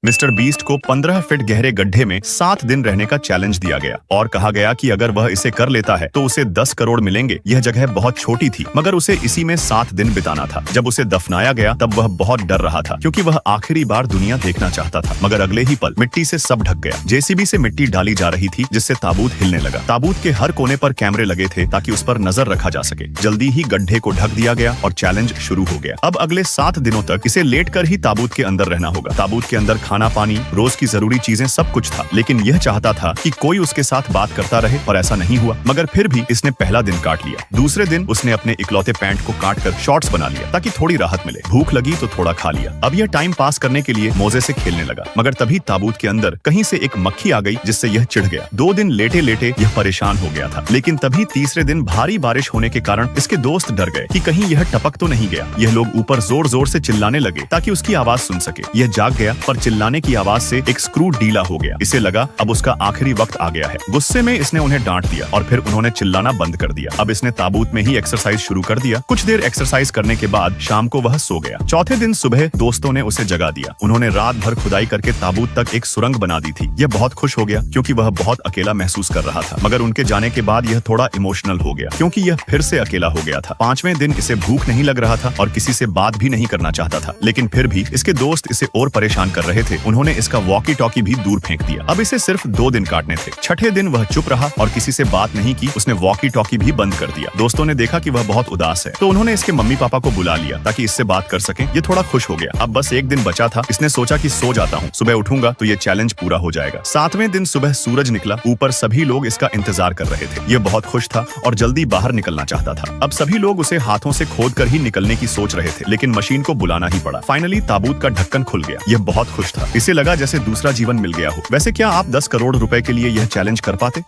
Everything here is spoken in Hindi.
मिस्टर बीस्ट को 15 फीट गहरे गड्ढे में 7 दिन रहने का चैलेंज दिया गया और कहा गया कि अगर वह इसे कर लेता है तो उसे 10 करोड़ मिलेंगे। यह जगह बहुत छोटी थी मगर उसे इसी में 7 दिन बिताना था। जब उसे दफनाया गया तब वह बहुत डर रहा था क्योंकि वह आखिरी बार दुनिया देखना चाहता था। मगर अगले ही पल मिट्टी से सब ढक गया। जेसीबी से मिट्टी डाली जा रही थी जिससे ताबूत हिलने लगा। ताबूत के हर कोने पर कैमरे लगे थे ताकि उस पर नजर रखा जा सके। जल्दी ही गड्ढे को ढक दिया गया और चैलेंज शुरू हो गया। अब अगले 7 दिनों तक इसे लेटकर ही ताबूत के अंदर रहना होगा। ताबूत के अंदर खाना पानी रोज की जरूरी चीजें सब कुछ था, लेकिन यह चाहता था कि कोई उसके साथ बात करता रहे और ऐसा नहीं हुआ। मगर फिर भी इसने पहला दिन काट लिया। दूसरे दिन उसने अपने इकलौते पैंट को काटकर शॉर्ट्स बना लिया ताकि थोड़ी राहत मिले। भूख लगी तो थोड़ा खा लिया। अब यह टाइम पास करने के लिए मोजे से खेलने लगा। मगर तभी ताबूत के अंदर कहीं से एक मक्खी आ गई जिससे यह चिढ़ गया। 2 दिन लेटे लेटे यह परेशान हो गया था। लेकिन तभी तीसरे दिन भारी बारिश होने के कारण इसके दोस्त डर गए कि कहीं यह टपक तो नहीं गया। यह लोग ऊपर जोर जोर से चिल्लाने लगे ताकि उसकी आवाज सुन सके। यह जाग गया पर चिल्लाने की आवाज से एक स्क्रू ढीला हो गया। इसे लगा अब उसका आखिरी वक्त आ गया है। गुस्से में इसने उन्हें डांट दिया और फिर उन्होंने चिल्लाना बंद कर दिया। अब इसने ताबूत में ही एक्सरसाइज शुरू कर दिया। कुछ देर एक्सरसाइज करने के बाद शाम को वह सो गया। चौथे दिन सुबह दोस्तों ने उसे जगा दिया। उन्होंने रात भर खुदाई करके ताबूत तक एक सुरंग बना दी थी। यह बहुत खुश हो गया क्योंकि वह बहुत अकेला महसूस कर रहा था। मगर उनके जाने के बाद यह थोड़ा इमोशनल हो गया क्योंकि यह फिर से अकेला हो गया था। 5वें दिन इसे भूख नहीं लग रहा था और किसी से बात भी नहीं करना चाहता था। लेकिन फिर भी इसके दोस्त इसे और परेशान कर रहे थे। उन्होंने इसका वॉकी टॉकी भी दूर फेंक दिया। अब इसे सिर्फ 2 दिन काटने थे। छठे दिन वह चुप रहा और किसी से बात नहीं की। उसने वॉकी टॉकी भी बंद कर दिया। दोस्तों ने देखा कि वह बहुत उदास है तो उन्होंने इसके मम्मी पापा को बुला लिया ताकि इससे बात कर सकें। ये थोड़ा खुश हो गया। अब बस 1 दिन बचा था। इसने सोचा कि सो जाता हूँ, सुबह उठूंगा तो ये चैलेंज पूरा हो जाएगा। 7वें दिन सुबह सूरज निकला। ऊपर सभी लोग इसका इंतजार कर रहे थे। ये बहुत खुश था और जल्दी बाहर निकलना चाहता था। अब सभी लोग उसे हाथों से खोद कर ही निकलने की सोच रहे थे, लेकिन मशीन को बुलाना ही पड़ा। फाइनली ताबूत का ढक्कन खुल गया। यह बहुत खुश था। इसे लगा जैसे दूसरा जीवन मिल गया हो। वैसे क्या आप 10 करोड़ रुपए के लिए यह चैलेंज कर पाते?